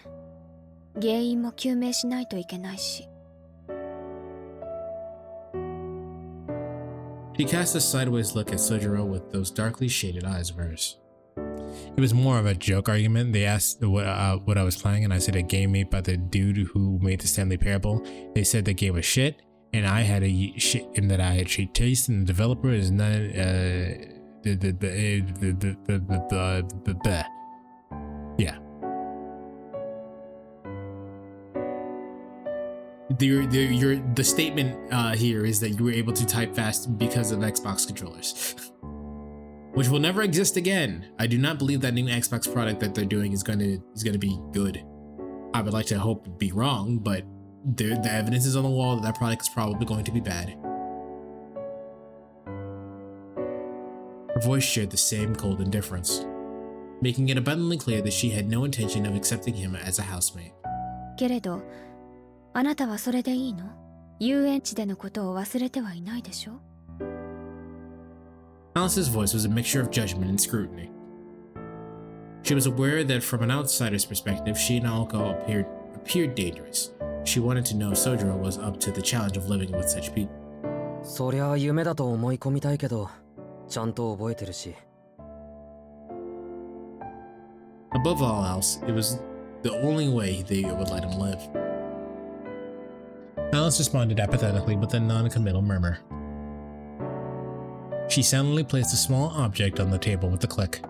原因も究明しないといけないし。She cast a sideways look at Soujyuro with those darkly shaded eyes of hers. It was more of a joke argument. They asked what I was playing, and I said a game made by the dude who made the Stanley Parable. They said the game was shit, and I had and that I had shit taste, and the developer is not yeah. The statement here is that you were able to type fast because of Xbox controllers, which will never exist again. I do not believe that new Xbox product that they're doing is going to be good. I would like to hope it'd be wrong, but the evidence is on the wall that that product is probably going to be bad. Her voice shared the same cold indifference, making it abundantly clear that she had no intention of accepting him as a housemate. けれど、あなたはそれでいいの？遊園地でのことを忘れてはいないでしょ？ Alice's voice was a mixture of judgment and scrutiny. She was aware that from an outsider's perspective, she and Aoko appeared dangerous. She wanted to know if Soujyuro was up to the challenge of living with such people. そりゃ夢だと思い込みたいけど、ちゃんと覚えてるし。Above all else, it was the only way they would let him live. Alice responded apathetically with a non-committal murmur. She silently placed a small object on the table with a click.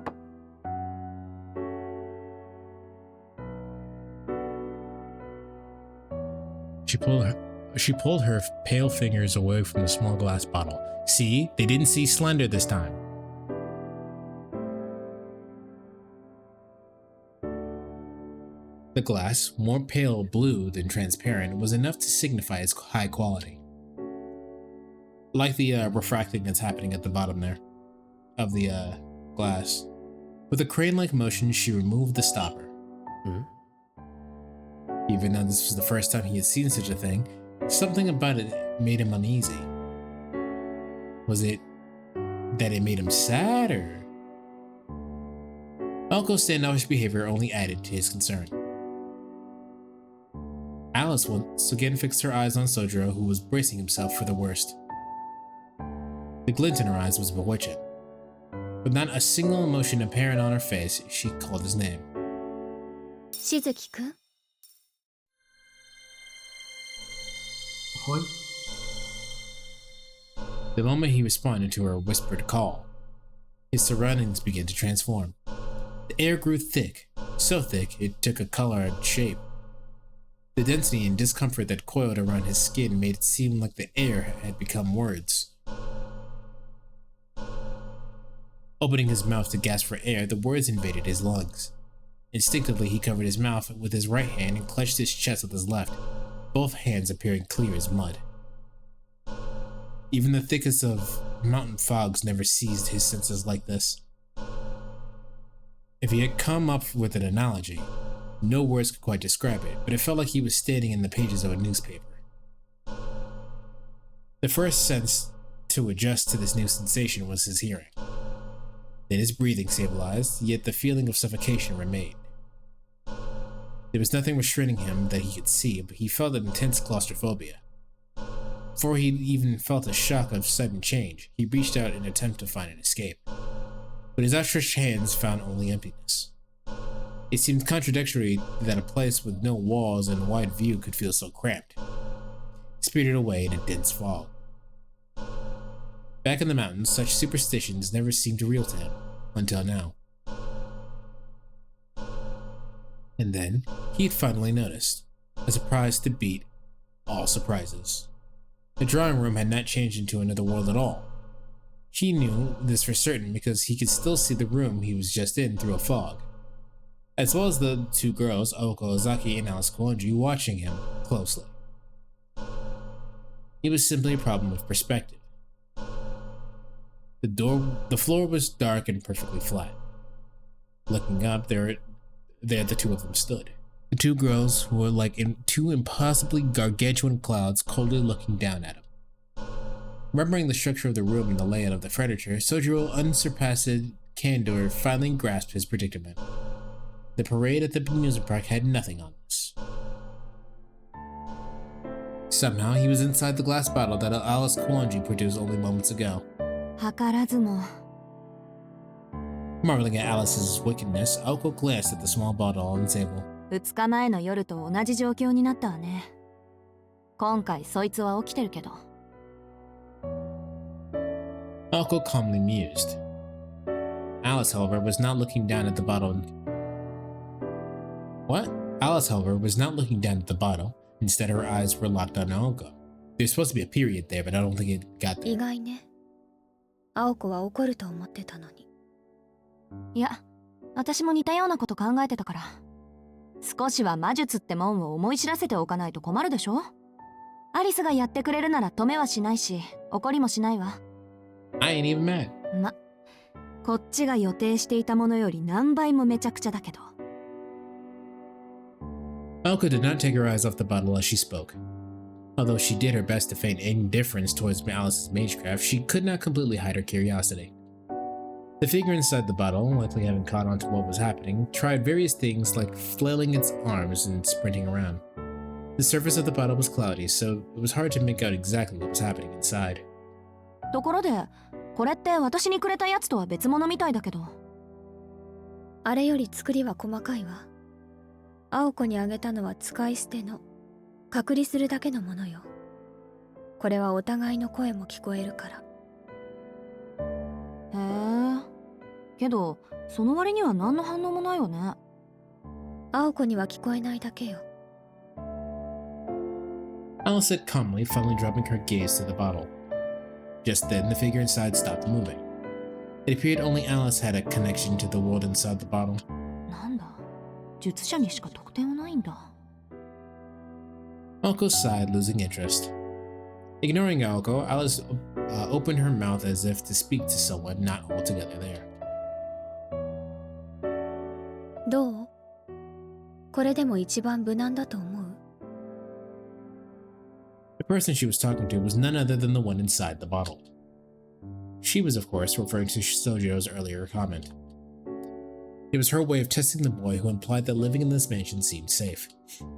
She pulled her pale fingers away from the small glass bottle. See, they didn't see Slender this time. The glass, more pale blue than transparent, was enough to signify its high quality. Like the refracting that's happening at the bottom there of the glass. With a crane-like motion, she removed the stopper. Even though this was the first time he had seen such a thing, something about it made him uneasy. Was it that it made him sad, or? Aoko's standoffish behavior only added to his concern. Alice once again fixed her eyes on Soujyuro, who was bracing himself for the worst. The glint in her eyes was bewitching. With not a single emotion apparent on her face, she called his name. Shizuki-kun? The moment he responded to her whispered call, his surroundings began to transform. The air grew thick, so thick it took a color and shape. The density and discomfort that coiled around his skin made it seem like the air had become words. Opening his mouth to gasp for air, the words invaded his lungs. Instinctively, he covered his mouth with his right hand and clenched his chest with his left, both hands appearing clear as mud. Even the thickest of mountain fogs never seized his senses like this. If he had come up with an analogy, no words could quite describe it, but it felt like he was standing in the pages of a newspaper. The first sense to adjust to this new sensation was his hearing. Then his breathing stabilized, yet the feeling of suffocation remained. There was nothing restraining him that he could see, but he felt an intense claustrophobia. Before he even felt a shock of sudden change, he reached out in an attempt to find an escape. But his outstretched hands found only emptiness. It seemed contradictory that a place with no walls and a wide view could feel so cramped. He spirited away in a dense fog. Back in the mountains, such superstitions never seemed real to him, until now. And then, he had finally noticed, a surprise to beat all surprises. The drawing room had not changed into another world at all. He knew this for certain because he could still see the room he was just in through a fog. as well as the two girls, Aoko Ozaki and Alice Koonji, watching him closely. It was simply a problem of perspective. The floor was dark and perfectly flat. Looking up, there the two of them stood. The two girls who were like two impossibly gargantuan clouds coldly looking down at him. Remembering the structure of the room and the layout of the furniture, Soujyuro, unsurpassed candor, finally grasped his predicament. The parade at the amusement park had nothing on this. Somehow, he was inside the glass bottle that Alice Koonji produced only moments ago. 図らずも Marveling at Alice's wickedness, Aoko glanced at the small bottle on the table. 2日前の夜と同じ状況になったわね。今回そいつは起きてるけど。Aoko calmly mused. Alice, however, was not looking down at the bottle. What? Alice, however, was not looking down at the bottle. Instead, her eyes were locked on Aoko. There's supposed to be a period there, but I don't think it got there. 意外ね。青子は怒ると思ってたのに。いや、私も似たようなこと考えてたから。少しは魔術ってもんを思い知らせておかないと困るでしょ。アリスがやってくれるなら止めはしないし、怒りもしないわ。I ain't even mad. ま、こっちが予定していたものより何倍もめちゃくちゃだけど。Aoko did not take her eyes off the bottle as she spoke. Although she did her best to feign indifference towards Alice's magecraft, she could not completely hide her curiosity. The figure inside the bottle, likely having caught on to what was happening, tried various things like flailing its arms and sprinting around. The surface of the bottle was cloudy, so it was hard to make out exactly what was happening inside. ところで、これって私にくれたやつとは別物みたいだけど。あれより作りは細かいわ。青子にあげたのは使い捨ての、隔離するだけのものよ。これはお互いの声も聞こえるから。へえ。けど、その割には何の反応もないわね。青子には聞こえないだけよ。Alice said calmly, finally dropping her gaze to the bottle. Just then, the figure inside stopped moving. It appeared only Alice had a connection to the world inside the bottle. なんだ、術者にしか特典はないんだ。Aoko sighed, losing interest. Ignoring Aoko, Alice opened her mouth as if to speak to someone not altogether there. どう？これでも一番無難だと思う？ The person she was talking to was none other than the one inside the bottle. She was, of course, referring to Soujyuro's earlier comment. It was her way of testing the boy who implied that living in this mansion seemed safe.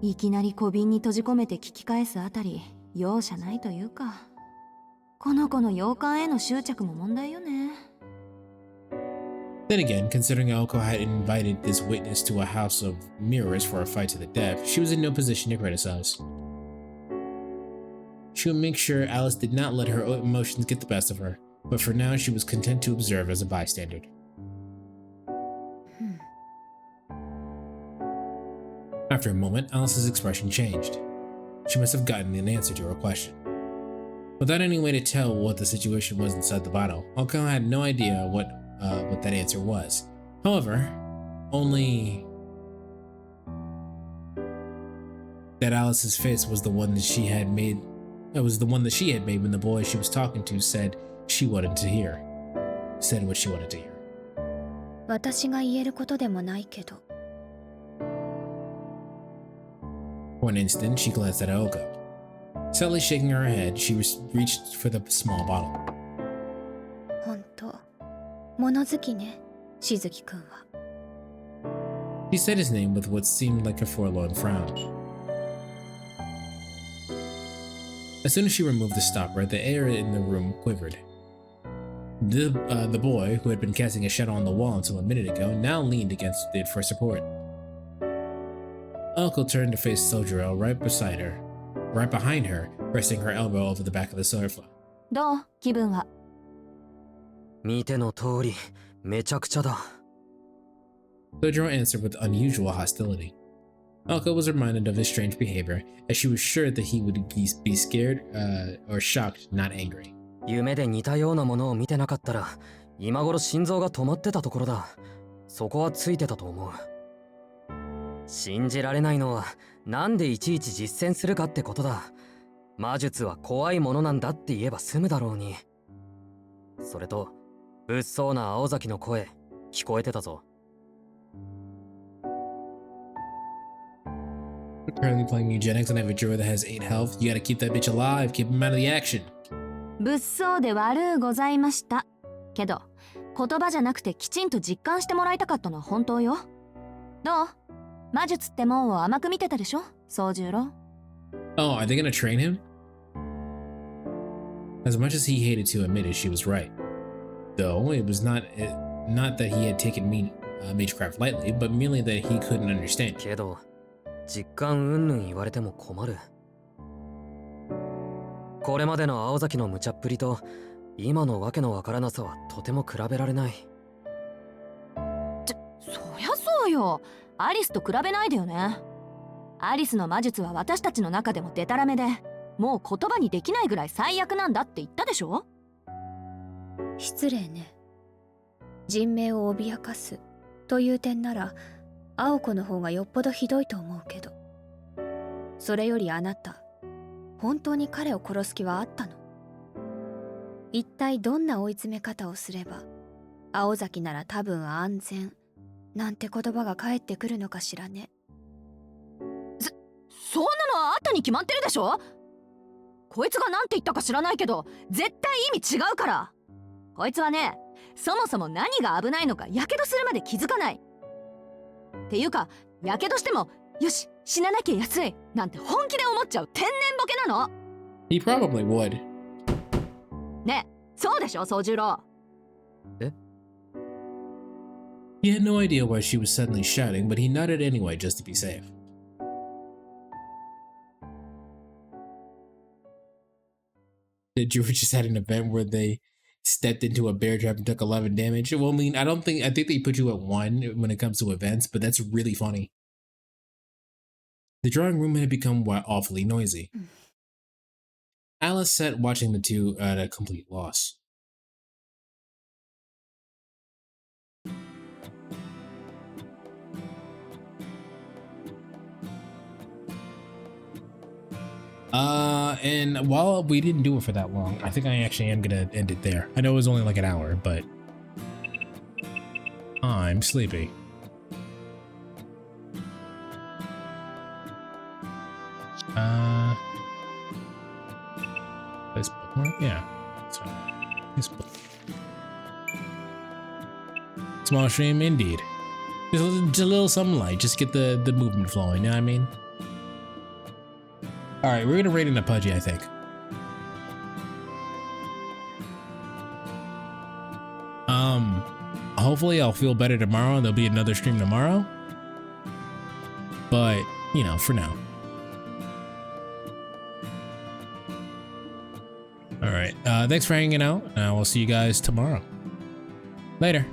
いきなり小瓶に閉じ込めて聞き返すあたり、容赦ないというか。この子の洋館への執着も問題よね。Then again, considering Aoko had invited this witness to a house of mirrors for a fight to the death, she was in no position to criticize. She would make sure Alice did not let her emotions get the best of her, but for now she was content to observe as a bystander. After a moment, Alice's expression changed. She must have gotten an answer to her question. Without any way to tell what the situation was inside the bottle, Aoko had no idea what that answer was. However, only that Alice's face was the one that she had made. It was the one that she had made when the boy she was talking to said she wanted to hear. Said what she wanted to hear. 私が言えることでもないけど。For an instant, she glanced at Aoko. Sadly shaking her head, she reached for the small bottle. 本当、物好きね、しずきくんは。He said his name with what seemed like a forlorn frown. As soon as she removed the stopper, the air in the room quivered. The boy, who had been casting a shadow on the wall until a minute ago, now leaned against it for support. Aoko turned to face Soujyuro right behind her, resting her elbow over the back of the sofa. どう？気分は。見ての通り、めちゃくちゃだ。Soujyuro answered with unusual hostility. Aoko was reminded of his strange behavior, as she was sure that he would be scared or shocked, not angry. 夢で似たようなものを見てなかったら、今頃心臓が止まってたところだ。そこはついてたと思う。信じられないのはなんでいちいち実践するかってことだ。魔術は怖いものなんだって言えば済むだろうに。それと物騒な青崎の声聞こえてたぞ。Currently playing eugenics and I have a drawer that has 8 health. You gotta keep that bitch alive, keep him out of the action. 物騒で悪うございました。けど、言葉じゃなくてきちんと実感してもらいたかったのは本当よ。どう？魔術ってもんを甘く見てたでしょ、宗十郎。Oh, are they gonna train him? As much as he hated to admit it, she was right. Though it was not that he had taken magecraft lightly, but merely that he couldn't understand. けど、実感うんぬん言われても困る。これまでの青崎の無茶っぷりと今のわけのわからなさはとても比べられない。そりゃそうよ。アリスと比べないでよね。アリスの魔術は私たちの中でもデタラメで、もう言葉にできないぐらい最悪なんだって言ったでしょ。失礼ね。人命を脅かすという点なら青子の方がよっぽどひどいと思うけど、それよりあなた、本当に彼を殺す気はあったの？一体どんな追い詰め方をすれば青崎なら多分安全なんて言葉が返ってくるのかしらね。そんなのはあったに決まってるでしょ。こいつが何て言ったか知らないけど絶対意味違うから。こいつはね、そもそも何が危ないのかやけどするまで気づかない。っていうか、やけどしてもよし死ななきゃ安いなんて本気で思っちゃう天然ボケなの。 He probably would. ね、そうでしょ宗十郎。え？ He had no idea why she was suddenly shouting, but he nodded anyway just to be safe. Did you just had an event where they stepped into a bear trap and took 11 damage? Well, I mean, I think they put you at 1 when it comes to events, but that's really funny. The drawing room had become awfully noisy. Alice sat watching the two at a complete loss. And while we didn't do it for that long, I think I actually am gonna end it there. I know it was only like an hour, but I'm sleepy. This bookmark? Yeah. So, this book. Small stream, indeed. Just a little something light, just get the movement flowing, you know what I mean? Alright, we're gonna rate it a Pudgy, I think. Hopefully I'll feel better tomorrow. There'll be another stream tomorrow. But, you know, for now. Alright, thanks for hanging out, and I will see you guys tomorrow. Later.